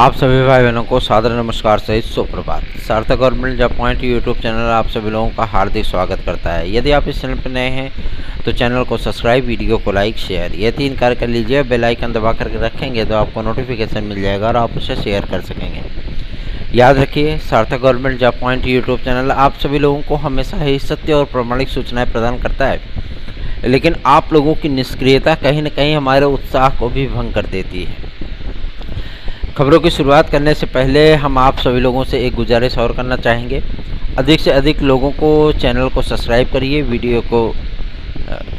आप सभी भाई बहनों को सादर नमस्कार सहित सुप्रभात। सार्थक government job point YouTube channel आप सभी लोगों का हार्दिक स्वागत करता है। यदि आप इस चैनल पर नए हैं तो चैनल को सब्सक्राइब, वीडियो को लाइक, शेयर ये 3 कार्य कर लीजिए। बेल आइकन दबा करके रखेंगे तो आपको नोटिफिकेशन मिल जाएगा और आप उसे शेयर कर सकेंगे। याद रखिए, सार्थक government job point YouTube channel आप सभी लोगों को हमेशा ही सत्य और प्रामाणिक सूचनाएँ प्रदान करता है, लेकिन आप लोगों की निष्क्रियता कहीं न कहीं हमारे उत्साह को भी भंग कर देती है। खबरों की शुरुआत करने से पहले हम आप सभी लोगों से एक गुजारिश और करना चाहेंगे। अधिक से अधिक लोगों को चैनल को सब्सक्राइब करिए, वीडियो को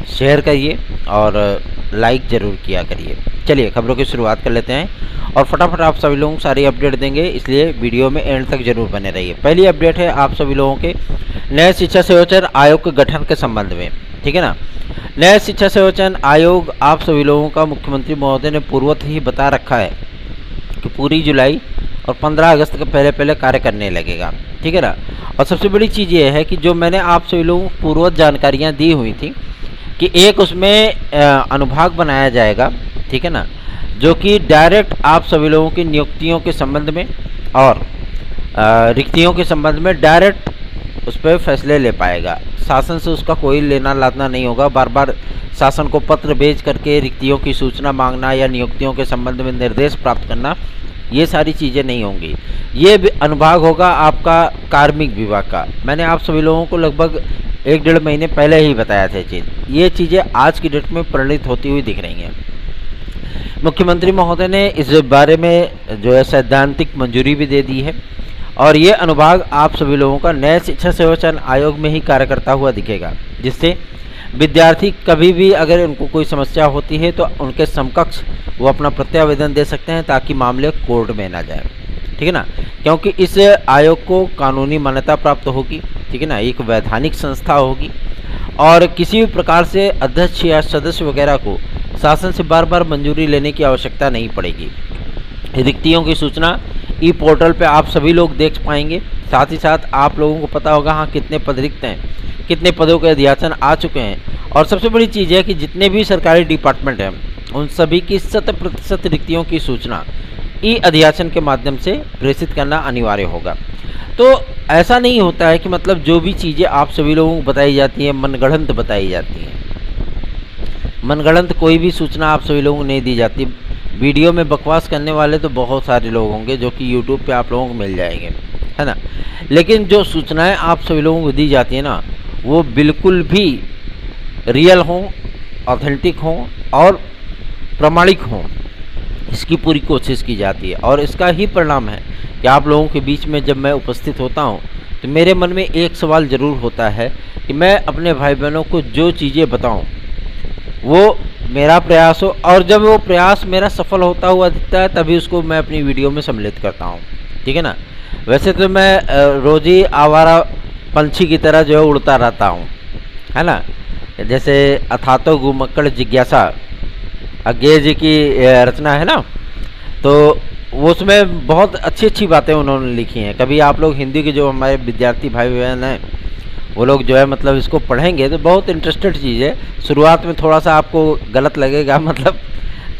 शेयर करिए और लाइक ज़रूर किया करिए। चलिए खबरों की शुरुआत कर लेते हैं और फटाफट आप सभी लोगों को सारी अपडेट देंगे, इसलिए वीडियो में एंड तक जरूर बने रहिए। पहली अपडेट है आप सभी लोगों के नए शिक्षा सेवाचयन आयोग के गठन के संबंध में, ठीक है ना। नए शिक्षा सेवाचयन आयोग आप सभी लोगों का मुख्यमंत्री महोदय ने पूर्वत ही बता रखा है कि पूरी जुलाई और 15 अगस्त के पहले कार्य करने लगेगा, ठीक है ना। और सबसे बड़ी चीज़ ये है कि जो मैंने आप सभी लोगों को पूर्वत जानकारियाँ दी हुई थी कि एक उसमें अनुभाग बनाया जाएगा, ठीक है ना, जो कि डायरेक्ट आप सभी लोगों की नियुक्तियों के संबंध में और रिक्तियों के संबंध में डायरेक्ट उस पर फैसले ले पाएगा। शासन से उसका कोई लेना लादना नहीं होगा। बार बार शासन को पत्र भेज करके रिक्तियों की सूचना मांगना या नियुक्तियों के संबंध में निर्देश प्राप्त करना, ये सारी चीज़ें नहीं होंगी। ये अनुभाग होगा आपका कार्मिक विभाग का। मैंने आप सभी लोगों को लगभग 1-1.5 महीने पहले ही बताया था ये चीज़ें आज की डेट में परिणित होती हुई दिख रही हैं। मुख्यमंत्री महोदय ने इस बारे में जो है सैद्धांतिक मंजूरी भी दे दी है और ये अनुभाग आप सभी लोगों का नए शिक्षा सेवाचयन आयोग में ही कार्य करता हुआ दिखेगा, जिससे विद्यार्थी कभी भी अगर उनको कोई समस्या होती है तो उनके समकक्ष वो अपना प्रत्यावेदन दे सकते हैं ताकि मामले कोर्ट में ना जाए, ठीक है ना। क्योंकि इस आयोग को कानूनी मान्यता प्राप्त होगी, ठीक है ना, एक वैधानिक संस्था होगी और किसी भी प्रकार से अध्यक्ष या सदस्य वगैरह को शासन से बार बार मंजूरी लेने की आवश्यकता नहीं पड़ेगी। रिक्तियों की सूचना ई पोर्टल पे आप सभी लोग देख पाएंगे। साथ ही साथ आप लोगों को पता होगा हाँ कितने पद रिक्त हैं, कितने पदों के अध्यासन आ चुके हैं और सबसे बड़ी चीज़ है कि जितने भी सरकारी डिपार्टमेंट हैं उन सभी की 100% रिक्तियों की सूचना ई अध्यासन के माध्यम से प्रेषित करना अनिवार्य होगा। तो ऐसा नहीं होता है कि मतलब जो भी चीज़ें आप सभी लोगों को बताई जाती हैं मनगढ़ंत बताई जाती हैं। मनगढ़ंत कोई भी सूचना आप सभी लोगों को नहीं दी जाती। वीडियो में बकवास करने वाले तो बहुत सारे लोग होंगे जो कि यूट्यूब पे आप लोगों को मिल जाएंगे, है ना, लेकिन जो सूचनाएं आप सभी लोगों को दी जाती है ना वो बिल्कुल भी रियल हों, ऑथेंटिक हों और प्रामाणिक हों, इसकी पूरी कोशिश की जाती है। और इसका ही परिणाम है कि आप लोगों के बीच में जब मैं उपस्थित होता हूं तो मेरे मन में एक सवाल ज़रूर होता है कि मैं अपने भाई बहनों को जो चीज़ें बताऊं वो मेरा प्रयास हो और जब वो प्रयास मेरा सफल होता हुआ दिखता है तभी उसको मैं अपनी वीडियो में सम्मिलित करता हूँ, ठीक है ना। वैसे तो मैं रोज़ ही आवारा पंछी की तरह जो है उड़ता रहता हूँ, है ना। जैसे अथातो घुमक्कड़ जिज्ञासा अज्ञेय जी की रचना है ना, तो वो उसमें बहुत अच्छी अच्छी बातें उन्होंने लिखी हैं। कभी आप लोग हिंदी के जो हमारे विद्यार्थी भाई बहन हैं वो लोग जो है मतलब इसको पढ़ेंगे तो बहुत इंटरेस्टेड चीज़ है। शुरुआत में थोड़ा सा आपको गलत लगेगा, मतलब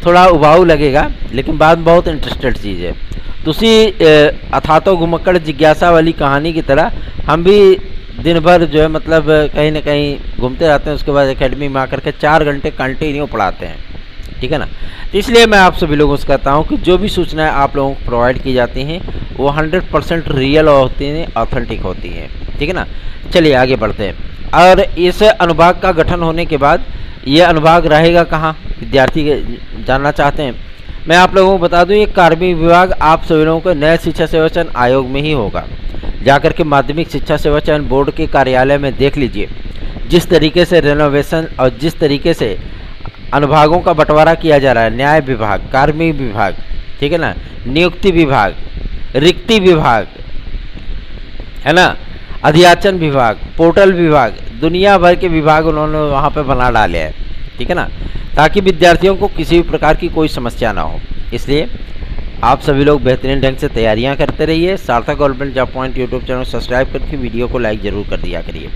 थोड़ा उबाऊ लगेगा, लेकिन बाद में बहुत इंटरेस्टेड चीज़ है। तो उसी अथातो घुमक्कड़ जिज्ञासा वाली कहानी की तरह हम भी दिन भर जो है मतलब कहीं ना कहीं घूमते रहते हैं, उसके बाद एकेडमी में आकर के 4 घंटे कंटिन्यू पढ़ाते हैं, ठीक है ना। तो इसलिए मैं आप सभी लोगों से कहता हूँ कि जो भी सूचनाएं आप लोगों को प्रोवाइड की जाती हैं वो 100% रियल होती हैं, ऑथेंटिक होती हैं, ठीक है ना। चलिए आगे बढ़ते हैं। और इस अनुभाग का गठन होने के बाद ये अनुभाग रहेगा कहाँ, विद्यार्थी जानना चाहते हैं। मैं आप लोगों को बता दूं ये कार्मिक विभाग आप सभी लोगों को नए शिक्षा सेवाचयन आयोग में ही होगा। जाकर के माध्यमिक शिक्षा सेवाचयन बोर्ड के कार्यालय में देख लीजिए जिस तरीके से रेनोवेशन और जिस तरीके से अनुभागों का बंटवारा किया जा रहा है। न्याय विभाग, कार्मिक विभाग, ठीक है ना, नियुक्ति विभाग, रिक्ति विभाग, है ना, अध्याचन विभाग, पोर्टल विभाग, दुनिया भर के विभाग उन्होंने वहाँ पे बना डाले हैं, ठीक है ना, ताकि विद्यार्थियों को किसी भी प्रकार की कोई समस्या ना हो। इसलिए आप सभी लोग बेहतरीन ढंग से तैयारियां करते रहिए। सार्थक government job point YouTube channel subscribe करके वीडियो को लाइक ज़रूर कर दिया करिए।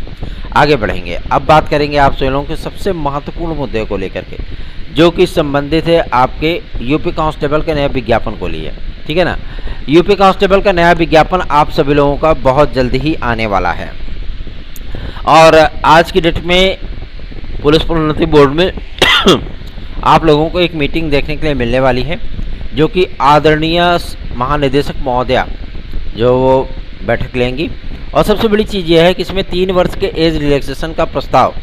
आगे बढ़ेंगे, अब बात करेंगे आप सभी लोगों के सबसे महत्वपूर्ण मुद्दे को लेकर के, जो कि संबंधित है आपके यूपी कांस्टेबल के नए विज्ञापन को लिए, ठीक है ना। यूपी कांस्टेबल का नया विज्ञापन आप सभी लोगों का बहुत जल्दी ही आने वाला है। और आज की डेट में पुलिस प्रोन्नति बोर्ड में आप लोगों को एक मीटिंग देखने के लिए मिलने वाली है, जो कि आदरणीय महानिदेशक महोदया जो वो बैठक लेंगी। और सबसे बड़ी चीज़ यह है कि इसमें 3 वर्ष के एज रिलैक्सेशन का प्रस्ताव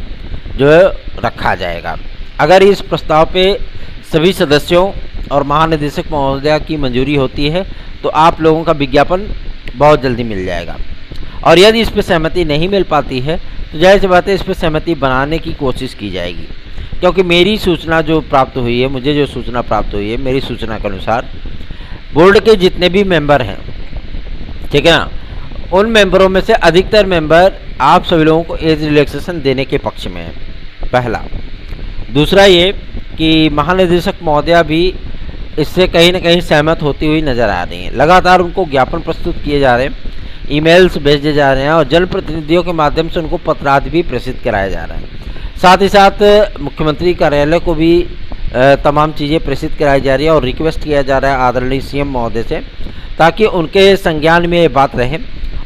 जो है रखा जाएगा। अगर इस प्रस्ताव पे सभी सदस्यों और महानिदेशक महोदया की मंजूरी होती है तो आप लोगों का विज्ञापन बहुत जल्दी मिल जाएगा। और यदि इस पर सहमति नहीं मिल पाती है तो जाहिर सी बात है इस पर सहमति बनाने की कोशिश की जाएगी। क्योंकि मेरी सूचना जो प्राप्त हुई है, मुझे जो सूचना प्राप्त हुई है, मेरी सूचना के अनुसार बोर्ड के जितने भी मेंबर हैं, ठीक है ना, उन मेंबरों में से अधिकतर मेंबर आप सभी लोगों को एज रिलैक्सेशन देने के पक्ष में है, पहला। दूसरा ये कि महानिदेशक महोदया भी इससे कहीं ना कहीं सहमत होती हुई नज़र आ रही हैं। लगातार उनको ज्ञापन प्रस्तुत किए जा रहे हैं, ईमेल्स भेजे जा रहे हैं और जनप्रतिनिधियों के माध्यम से उनको पत्रार्थ भी प्रेषित कराए जा रहे हैं। साथ ही साथ मुख्यमंत्री कार्यालय को भी तमाम चीज़ें प्रेषित कराई जा रही है और रिक्वेस्ट किया जा रहा है आदरणीय सीएम महोदय से, ताकि उनके संज्ञान में ये बात रहे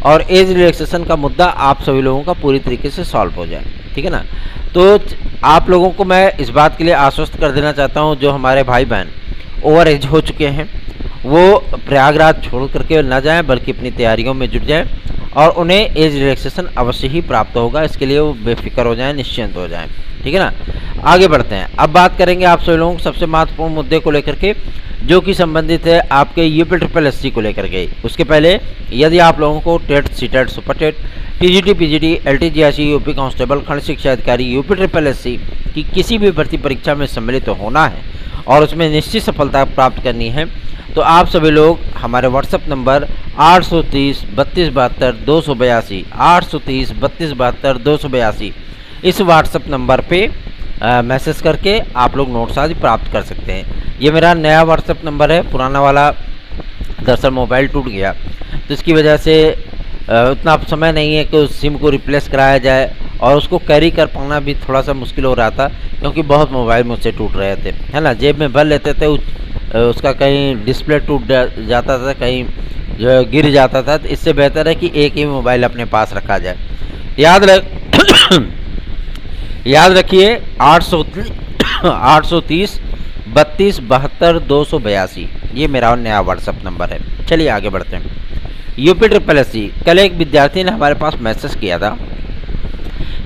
और एज रिलैक्सेशन का मुद्दा आप सभी लोगों का पूरी तरीके से सॉल्व हो जाए, ठीक है ना। तो आप लोगों को मैं इस बात के लिए आश्वस्त कर देना चाहता हूँ, जो हमारे भाई बहन ओवर एज हो चुके हैं वो प्रयागराज छोड़ करके ना जाएं, बल्कि अपनी तैयारियों में जुट जाएं और उन्हें एज रिलैक्सेशन अवश्य ही प्राप्त होगा। इसके लिए वो बेफिक्र हो जाएं, निश्चिंत हो जाएं, ठीक है ना। आगे बढ़ते हैं। अब बात करेंगे आप सभी लोगों को सबसे महत्वपूर्ण मुद्दे को लेकर के, जो कि संबंधित है आपके यूपी ट्रिपल एससी को लेकर के। उसके पहले यदि आप लोगों को TET, CTET, super TET, TGT, PGT, LTGRC, UP constable, खंड शिक्षा अधिकारी, यूपी ट्रिपल एससी की किसी भी भर्ती परीक्षा में सम्मिलित होना है और उसमें निश्चित सफलता प्राप्त करनी है, तो आप सभी लोग हमारे व्हाट्सएप नंबर 830 32 72 282 830 32 72 282 इस व्हाट्सएप नंबर पे मैसेज करके आप लोग नोट्स आदि प्राप्त कर सकते हैं। ये मेरा नया व्हाट्सएप नंबर है, पुराना वाला दरअसल मोबाइल टूट गया तो इसकी वजह से उतना समय नहीं है कि उस सिम को रिप्लेस कराया जाए और उसको कैरी कर पाना भी थोड़ा सा मुश्किल हो रहा था, क्योंकि बहुत मोबाइल मुझसे टूट रहे थे, है ना। जेब में भर लेते थे, उसका कहीं डिस्प्ले टूट जाता था, कहीं जो गिर जाता था। तो इससे बेहतर है कि एक ही मोबाइल अपने पास रखा जाए। याद रखिए 830 32 72 282 ये मेरा नया व्हाट्सएप नंबर है। चलिए आगे बढ़ते हैं। यूपी ट्रिपल एससी, कल एक विद्यार्थी ने हमारे पास मैसेज किया था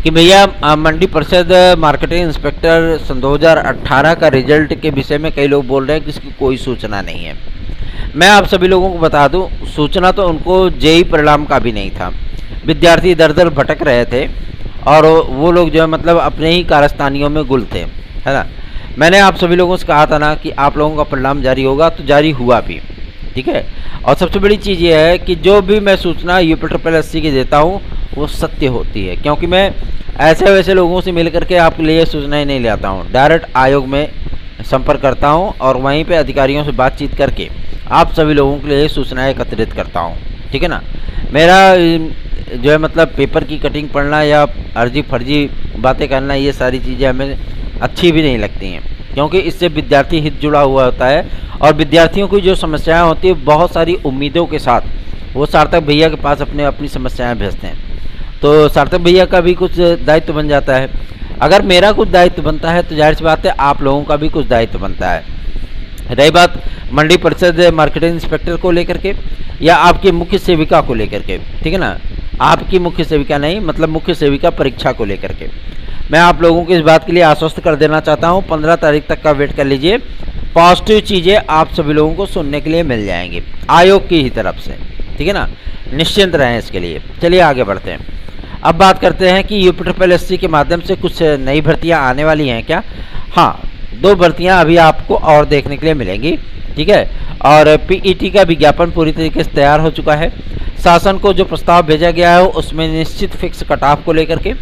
कि भैया मंडी परिषद मार्केटिंग इंस्पेक्टर सन 2018 का रिजल्ट के विषय में कई लोग बोल रहे हैं कि इसकी कोई सूचना नहीं है। मैं आप सभी लोगों को बता दूं, सूचना तो उनको जेई परिणाम का भी नहीं था। विद्यार्थी इधर उधर भटक रहे थे और वो लोग जो है मतलब अपने ही कारस्तानियों में गुल थे, है ना। मैंने आप सभी लोगों से कहा था ना कि आप लोगों का परिणाम जारी होगा, तो जारी हुआ भी, ठीक है। और सबसे बड़ी चीज़ ये है कि जो भी मैं सूचना यूपी ट्रिपल एससी की देता हूँ वो सत्य होती है, क्योंकि मैं ऐसे वैसे लोगों से मिल करके आपके लिए सूचनाएं नहीं लाता हूँ। डायरेक्ट आयोग में संपर्क करता हूँ और वहीं पे अधिकारियों से बातचीत करके आप सभी लोगों के लिए सूचनाएं एकत्रित करता हूँ, ठीक है ना। मेरा जो है मतलब पेपर की कटिंग पढ़ना या अर्जी फर्जी बातें करना, ये सारी चीज़ें हमें अच्छी भी नहीं लगती हैं, क्योंकि इससे विद्यार्थी हित जुड़ा हुआ होता है और विद्यार्थियों की जो समस्याएं होती है बहुत सारी उम्मीदों के साथ वो सार्थक भैया के पास अपनी समस्याएं भेजते हैं। तो सार्थक भैया का भी कुछ दायित्व बन जाता है। अगर मेरा कुछ दायित्व बनता है तो जाहिर सी बात है आप लोगों का भी कुछ दायित्व बनता है। रही बात मंडी परिषद मार्केटिंग इंस्पेक्टर को लेकर के या आपकी मुख्य सेविका को लेकर के, ठीक है ना, आपकी मुख्य सेविका नहीं मतलब मुख्य सेविका परीक्षा को लेकर के, मैं आप लोगों को इस बात के लिए आश्वस्त कर देना चाहता हूं, 15 तारीख तक का वेट कर लीजिए। पॉजिटिव चीज़ें आप सभी लोगों को सुनने के लिए मिल जाएंगी आयोग की ही तरफ से, ठीक है ना। निश्चिंत रहें इसके लिए। चलिए आगे बढ़ते हैं। अब बात करते हैं कि यूपी ट्रिपल एससी के माध्यम से कुछ नई भर्तियां आने वाली हैं क्या। हाँ, 2 भर्तियां अभी आपको और देखने के लिए मिलेंगी, ठीक है। और पीईटी का विज्ञापन पूरी तरीके से तैयार हो चुका है। शासन को जो प्रस्ताव भेजा गया है उसमें निश्चित फिक्स कट ऑफ को लेकर के,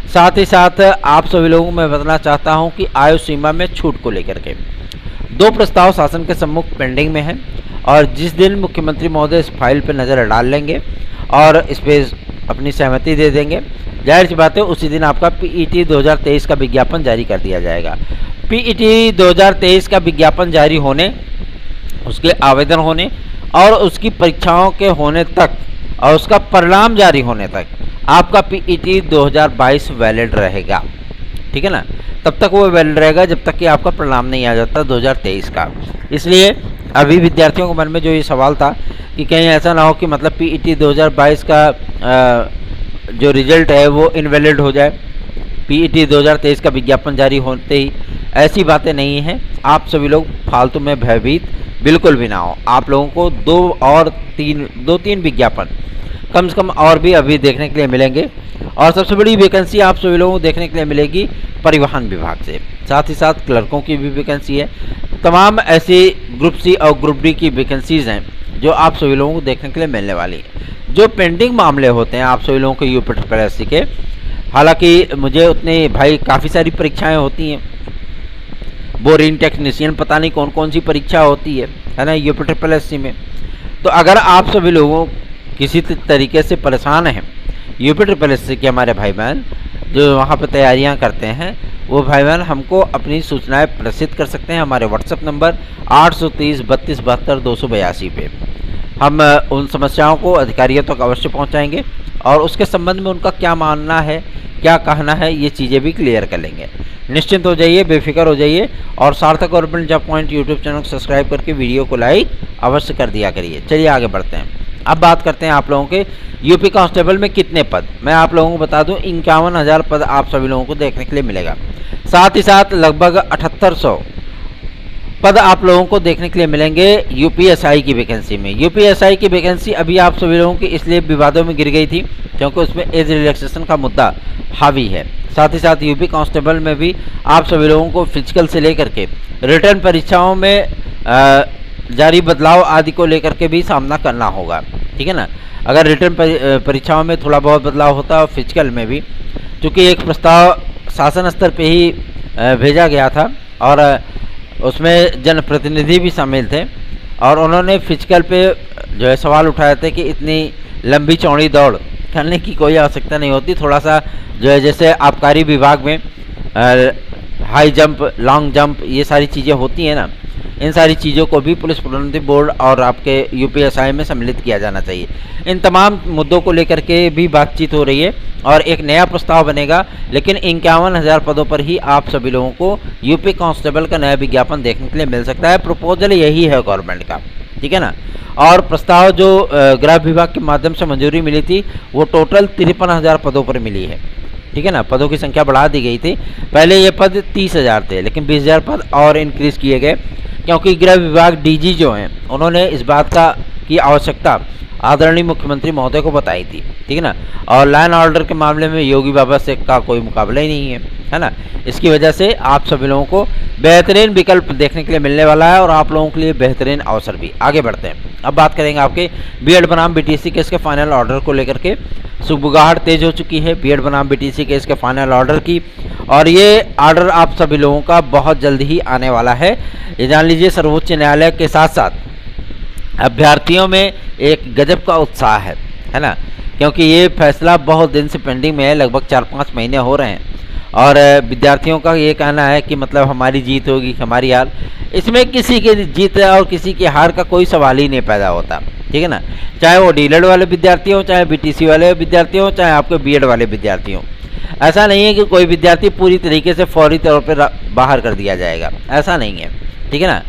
साथ ही साथ आप सभी लोगों को मैं बताना चाहता हूं कि आयु सीमा में छूट को लेकर के 2 प्रस्ताव शासन के सम्मुख पेंडिंग में हैं और जिस दिन मुख्यमंत्री महोदय इस फाइल पर नज़र डाल लेंगे और इस पर अपनी सहमति दे देंगे, जाहिर सी बात है उसी दिन आपका पीईटी 2023 का विज्ञापन जारी कर दिया जाएगा। पीईटी 2023 का विज्ञापन जारी होने, उसके आवेदन होने और उसकी परीक्षाओं के होने तक और उसका परिणाम जारी होने तक आपका पीईटी 2022 वैलिड रहेगा। ठीक है ना, तब तक वो वैलिड रहेगा जब तक कि आपका परिणाम नहीं आ जाता 2023 का। इसलिए अभी विद्यार्थियों के मन में जो ये सवाल था कि कहीं ऐसा ना हो कि मतलब पीईटी 2022 का जो रिजल्ट है वो इनवैलिड हो जाए, पीईटी 2023 का विज्ञापन जारी होते ही, ऐसी बातें नहीं हैं। आप सभी लोग फालतू में भयभीत बिल्कुल भी ना हो। आप लोगों को दो तीन विज्ञापन कम से कम और भी अभी देखने के लिए मिलेंगे। और सबसे बड़ी वैकेंसी आप सभी लोगों को देखने के लिए मिलेगी परिवहन विभाग से, साथ ही साथ क्लर्कों की भी वैकेंसी है। तमाम ऐसी ग्रुप सी और ग्रुप डी की वैकेंसीज़ हैं जो आप सभी लोगों को देखने के लिए मिलने वाली है। जो पेंडिंग मामले होते हैं आप सभी लोगों के यूपी ट्रिपल के, हालांकि मुझे उतने भाई काफ़ी सारी परीक्षाएं होती हैं, बोरिंग टेक्नीशियन पता नहीं कौन कौन सी परीक्षा होती है ना यूपी ट्रिपल में। तो अगर आप सभी लोगों किसी तरीके से परेशान हैं यूपी ट्रिपल के हमारे भाई बहन जो वहाँ पर तैयारियाँ करते हैं, वो भाई बहन हमको अपनी सूचनाएं प्रेषित कर सकते हैं हमारे व्हाट्सएप नंबर 830 32 72 282 पे। हम उन समस्याओं को अधिकारियों तक अवश्य पहुँचाएँगे और उसके संबंध में उनका क्या मानना है, क्या कहना है, ये चीज़ें भी क्लियर कर लेंगे। निश्चिंत हो जाइए, बेफिक्र हो जाइए और सार्थक government job point YouTube channel को सब्सक्राइब करके वीडियो को लाइक अवश्य कर दिया करिए। चलिए आगे बढ़ते हैं। अब बात करते हैं आप लोगों के यूपी कांस्टेबल में कितने पद। मैं आप लोगों को बता दूं 51,000 पद आप सभी लोगों को देखने के लिए मिलेगा। साथ ही साथ लगभग 7800 पद आप लोगों को देखने के लिए मिलेंगे यूपीएसआई की वैकेंसी में। यूपीएसआई की वैकेंसी अभी आप सभी लोगों की इसलिए विवादों में गिर गई थी क्योंकि उसमें एज रिलैक्सेशन का मुद्दा हावी है। साथ ही साथ यूपी कांस्टेबल में भी आप सभी लोगों को फिजिकल से लेकर के रिटर्न परीक्षाओं में जारी बदलाव आदि को लेकर के भी सामना करना होगा। ठीक है ना, अगर रिटर्न परीक्षाओं में थोड़ा बहुत बदलाव होता है और फिजिकल में भी, क्योंकि एक प्रस्ताव शासन स्तर पे ही भेजा गया था और उसमें जनप्रतिनिधि भी शामिल थे और उन्होंने फिजिकल पे जो है सवाल उठाए थे कि इतनी लंबी चौड़ी दौड़ करने की कोई आवश्यकता नहीं होती। थोड़ा सा जो है जैसे आबकारी विभाग में हाई जंप, लॉन्ग जंप, ये सारी चीज़ें होती हैं ना, इन सारी चीज़ों को भी पुलिस प्रोन्नति बोर्ड और आपके यूपीएसआई में सम्मिलित किया जाना चाहिए। इन तमाम मुद्दों को लेकर के भी बातचीत हो रही है और एक नया प्रस्ताव बनेगा, लेकिन 51,000 पदों पर ही आप सभी लोगों को यूपी कांस्टेबल का नया विज्ञापन देखने के लिए मिल सकता है। प्रपोजल यही है गवर्नमेंट का, ठीक है ना। और प्रस्ताव जो गृह विभाग के माध्यम से मंजूरी मिली थी वो टोटल 53,000 पदों पर मिली है। ठीक है ना, पदों की संख्या बढ़ा दी गई थी। पहले ये पद 30,000 थे, लेकिन 20,000 पद और इंक्रीज़ किए गए क्योंकि गृह विभाग डीजी जो हैं उन्होंने इस बात की आवश्यकता आदरणीय मुख्यमंत्री महोदय को बताई थी। ठीक है ना, और लॉ एंड ऑर्डर के मामले में योगी बाबा से का कोई मुकाबला ही नहीं है ना। इसकी वजह से आप सभी लोगों को बेहतरीन विकल्प देखने के लिए मिलने वाला है और आप लोगों के लिए बेहतरीन अवसर भी। आगे बढ़ते हैं, अब बात करेंगे आपके बीएड बनाम बीटीसी केस के फाइनल ऑर्डर को लेकर के। सुबुगाहट तेज हो चुकी है बीएड बनाम बीटीसी केस के फाइनल ऑर्डर की और ये ऑर्डर आप सभी लोगों का बहुत जल्द ही आने वाला है। ये जान लीजिए, सर्वोच्च न्यायालय के साथ साथ अभ्यर्थियों में एक गजब का उत्साह है ना, क्योंकि ये फैसला बहुत दिन से पेंडिंग में है, लगभग 4-5 महीने हो रहे हैं और विद्यार्थियों का ये कहना है कि मतलब हमारी जीत होगी, हमारी हार। इसमें किसी की जीत और किसी की हार का कोई सवाल ही नहीं पैदा होता। ठीक है ना, चाहे वो डीएलएड वाले विद्यार्थी हो, चाहे बीटीसी वाले विद्यार्थी हो, चाहे आपके बीएड वाले विद्यार्थी हो। ऐसा नहीं है कि कोई विद्यार्थी पूरी तरीके से फौरी तौर पर बाहर कर दिया जाएगा, ऐसा नहीं है। ठीक है ना,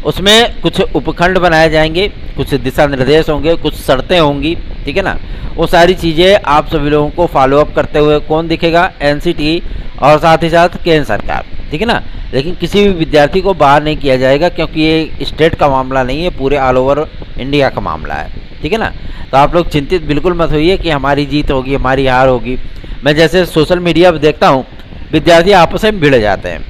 उसमें कुछ उपखंड बनाए जाएंगे, कुछ दिशा निर्देश होंगे, कुछ शर्तें होंगी। ठीक है ना, वो सारी चीज़ें आप सभी लोगों को फॉलोअप करते हुए कौन दिखेगा, एनसीटी और साथ ही साथ केंद्र सरकार। ठीक है ना, लेकिन किसी भी विद्यार्थी को बाहर नहीं किया जाएगा क्योंकि ये स्टेट का मामला नहीं है, पूरे ऑल ओवर इंडिया का मामला है। ठीक है ना, तो आप लोग चिंतित बिल्कुल मत होइए कि हमारी जीत होगी, हमारी हार होगी। मैं जैसे सोशल मीडिया पर देखता हूँ विद्यार्थी आपस में भिड़ जाते हैं,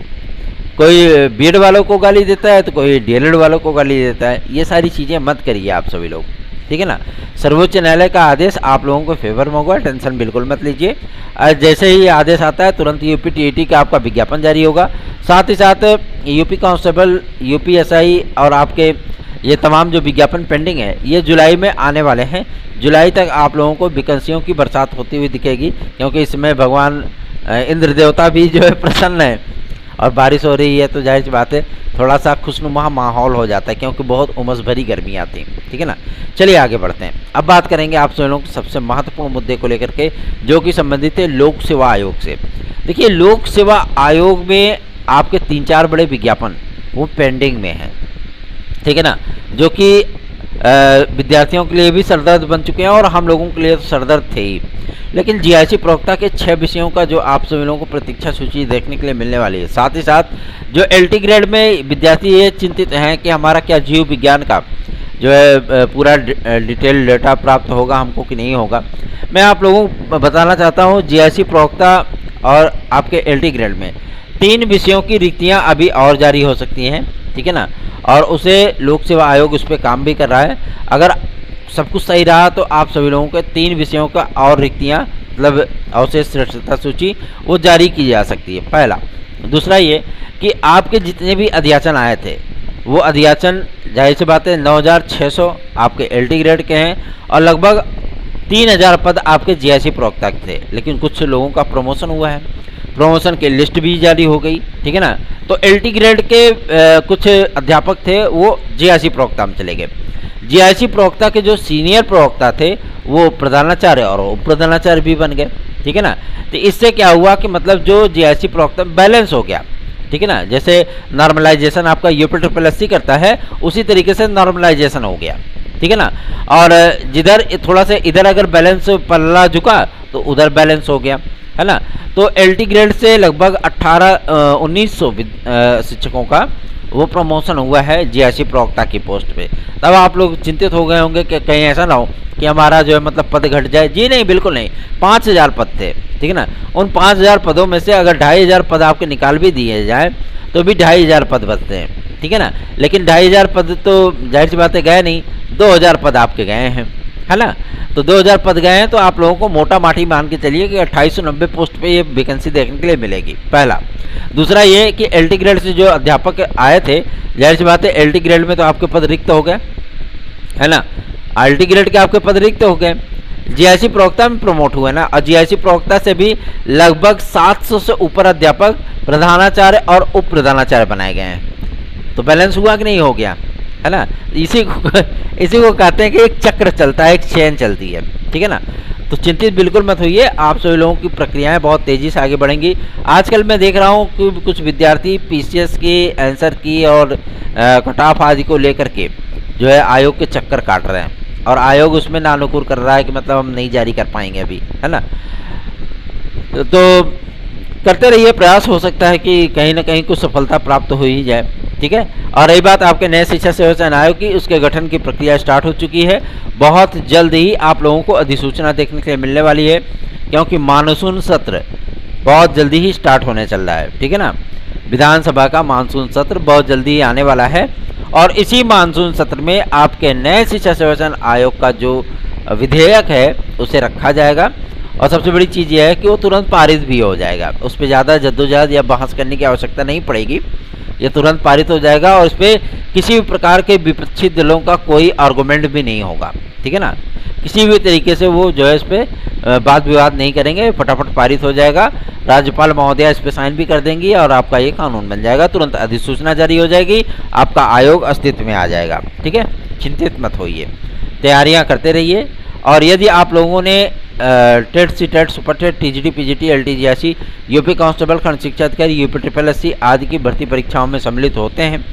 कोई बीएड वालों को गाली देता है तो कोई डीएलएड वालों को गाली देता है। ये सारी चीज़ें मत करिए आप सभी लोग। ठीक है ना, सर्वोच्च न्यायालय का आदेश आप लोगों को फेवर में होगा, टेंशन बिल्कुल मत लीजिए। जैसे ही आदेश आता है तुरंत यूपी टीईटी का आपका विज्ञापन जारी होगा। साथ ही साथ यूपी कांस्टेबल, यूपीएसआई और आपके ये तमाम जो विज्ञापन पेंडिंग है ये जुलाई में आने वाले हैं। जुलाई तक आप लोगों को वैकेंसियों की बरसात होती हुई दिखेगी क्योंकि इसमें भगवान इंद्र देवता भी जो है प्रसन्न है और बारिश हो रही है तो जाहिर सी बात है थोड़ा सा खुशनुमा माहौल हो जाता है, क्योंकि बहुत उमस भरी गर्मी आती है। ठीक है ना, चलिए आगे बढ़ते हैं। अब बात करेंगे आप सभी लोगों के सबसे महत्वपूर्ण मुद्दे को लेकर के, जो कि संबंधित है लोक सेवा आयोग से। देखिए, लोक सेवा आयोग में आपके 3-4 बड़े विज्ञापन वो पेंडिंग में हैं। ठीक है ना, जो कि विद्यार्थियों के लिए भी सरदर्द बन चुके हैं और हम लोगों के लिए तो सरदर्द थे ही। लेकिन जीआईसी प्रवक्ता के 6 विषयों का जो आप सभी लोगों को प्रतीक्षा सूची देखने के लिए मिलने वाली है। साथ ही साथ जो एलटी ग्रेड में विद्यार्थी ये चिंतित हैं कि हमारा क्या जीव विज्ञान का जो है पूरा डिटेल डेटा प्राप्त होगा हमको कि नहीं होगा। मैं आप लोगों को बताना चाहता हूँ, जीआईसी प्रवक्ता और आपके एलटी ग्रेड में 3 विषयों की रिक्तियाँ अभी और जारी हो सकती हैं। ठीक है ना, और उसे लोक सेवा आयोग उस पर काम भी कर रहा है। अगर सब कुछ सही रहा तो आप सभी लोगों के 3 विषयों का और रिक्तियाँ, मतलब अवशेष श्रेष्ठता सूची वो जारी की जा सकती है, पहला। दूसरा ये कि आपके जितने भी अध्याचन आए थे वो अध्याचन जाहिर सी बात है 9600 आपके एलटी ग्रेड के हैं और लगभग 3000 पद आपके जीआईसी प्रवक्ता के थे। लेकिन कुछ लोगों का प्रमोशन हुआ है, प्रमोशन की लिस्ट भी जारी हो गई। ठीक है ना, तो एलटी ग्रेड के कुछ अध्यापक थे वो जीआईसी प्रवक्ता में चले गए। जीआईसी प्रवक्ता के जो सीनियर प्रवक्ता थे वो प्रधानाचार्य और उप प्रधानाचार्य भी बन गए। ठीक है ना, तो इससे क्या हुआ कि मतलब जो जीआईसी प्रवक्ता बैलेंस हो गया। ठीक है ना, जैसे नॉर्मलाइजेशन आपका यूपीएससी करता है उसी तरीके से नॉर्मलाइजेशन हो गया। ठीक है ना, और जिधर थोड़ा सा इधर अगर बैलेंस पल्ला झुका तो उधर बैलेंस हो गया, है ना। तो एलटी ग्रेड से लगभग 1900 शिक्षकों का वो प्रमोशन हुआ है जीआईसी प्रवक्ता की पोस्ट पे। तब आप लोग चिंतित हो गए होंगे कि कहीं ऐसा ना हो कि हमारा जो है मतलब पद घट जाए। जी नहीं, बिल्कुल नहीं। 5000 पद थे। ठीक है ना, उन 5000 पदों में से अगर 2500 पद आपके निकाल भी दिए जाए तो भी 2500 पद बचते हैं। ठीक है ना, लेकिन 2500 पद तो जाहिर सी बातें गए नहीं, 2000 पद आपके गए हैं, है ना। तो 2000 पद गए हैं तो आप लोगों को मोटा माटी मान के चलिए कि 2890 पोस्ट पे ये वैकेंसी देखने के लिए मिलेगी, पहला। दूसरा ये कि एलटी ग्रेड से जो अध्यापक आए थे, जाहिर सी बात है एलटी ग्रेड में तो आपके पद रिक्त हो गए, है ना। एलटी ग्रेड के आपके पद रिक्त हो गए, जीआईसी प्रवक्ता में प्रमोट हुए ना, और जीआईसी प्रवक्ता से भी लगभग 700 से ऊपर अध्यापक प्रधानाचार्य और उप प्रधानाचार्य बनाए गए हैं। तो बैलेंस हुआ कि नहीं हो गया, है ना। इसी को कहते हैं कि एक चक्र चलता है, एक चेन चलती है। ठीक है ना, तो चिंतित बिल्कुल मत होइए, आप सभी लोगों की प्रक्रियाएं बहुत तेज़ी से आगे बढ़ेंगी। आजकल मैं देख रहा हूं कि कुछ विद्यार्थी पीसीएस की आंसर की और कट ऑफ आदि को लेकर के जो है आयोग के चक्कर काट रहे हैं, और आयोग उसमें नानुकुर कर रहा है कि मतलब हम नहीं जारी कर पाएंगे अभी, है ना। तो करते रहिए प्रयास, हो सकता है कि कहीं ना कहीं कुछ सफलता प्राप्त हो ही जाए। ठीक है, और रही बात आपके नए शिक्षा सेवा चयन आयोग की, उसके गठन की प्रक्रिया स्टार्ट हो चुकी है। बहुत जल्द ही आप लोगों को अधिसूचना देखने के लिए मिलने वाली है, क्योंकि मानसून सत्र बहुत जल्दी ही स्टार्ट होने चल रहा है। ठीक है ना, विधानसभा का मानसून सत्र बहुत जल्दी ही आने वाला है, और इसी मानसून सत्र में आपके नए शिक्षा सेवा चयन आयोग का जो विधेयक है उसे रखा जाएगा। और सबसे बड़ी चीज़ यह है कि वो तुरंत पारित भी हो जाएगा, उस पर ज़्यादा जद्दोजहद या बहस करने की आवश्यकता नहीं पड़ेगी, ये तुरंत पारित हो जाएगा, और इस पर किसी भी प्रकार के विपक्षी दलों का कोई आर्गूमेंट भी नहीं होगा। ठीक है ना, किसी भी तरीके से वो जो है इस पर वाद विवाद नहीं करेंगे, फटाफट पारित हो जाएगा। राज्यपाल महोदया इस पर साइन भी कर देंगी और आपका ये कानून बन जाएगा, तुरंत अधिसूचना जारी हो जाएगी, आपका आयोग अस्तित्व में आ जाएगा। ठीक है, चिंतित मत होइए, तैयारियां करते रहिए। और यदि आप लोगों ने TET C TET super TET TGT PGT LT GIC UP constable खंड शिक्षा अधिकारी यूपी SSC आदि की भर्ती परीक्षाओं में सम्मिलित होते हैं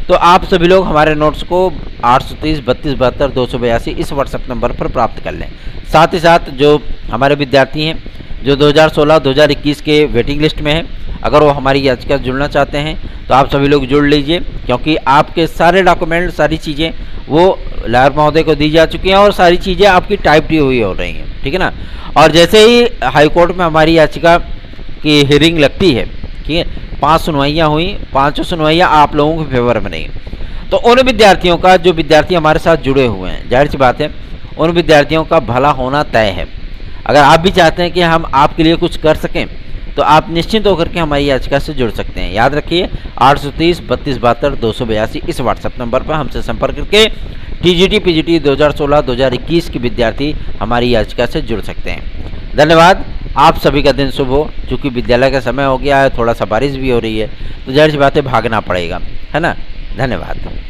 तो आप सभी लोग हमारे नोट्स को 830 32 72 282 इस व्हाट्सएप नंबर पर प्राप्त कर लें। साथ ही साथ जो हमारे विद्यार्थी हैं जो 2016-2021 के वेटिंग लिस्ट में हैं, अगर वो हमारी याचिका जुड़ना चाहते हैं तो आप सभी लोग जुड़ लीजिए, क्योंकि आपके सारे डॉक्यूमेंट सारी चीज़ें वो लायर महोदय को दी जा चुकी हैं और सारी चीज़ें आपकी टाइप डी हुई हो रही हैं। ठीक है ना, और जैसे ही हाईकोर्ट में हमारी याचिका की हियरिंग लगती है, ठीक है, 5 सुनवाइयाँ हुई, 5 सुनवाइयाँ आप लोगों के फेवर में नहीं, तो उन विद्यार्थियों का जो विद्यार्थी हमारे साथ जुड़े हुए हैं, जाहिर सी बात है उन विद्यार्थियों का भला होना तय है। अगर आप भी चाहते हैं कि हम आपके लिए कुछ कर सकें तो आप निश्चिंत होकर के हमारी याचिका से जुड़ सकते हैं। याद रखिए 830 32 72 282 इस व्हाट्सएप नंबर पर हमसे संपर्क करके टीजीटी पीजीटी 2016-2021 के विद्यार्थी हमारी याचिका से जुड़ सकते हैं। धन्यवाद। आप सभी का दिन शुभ हो। चूँकि विद्यालय का समय हो गया है, थोड़ा सा बारिश भी हो रही है, तो जाहिर सी बात है भागना पड़ेगा, है ना। धन्यवाद।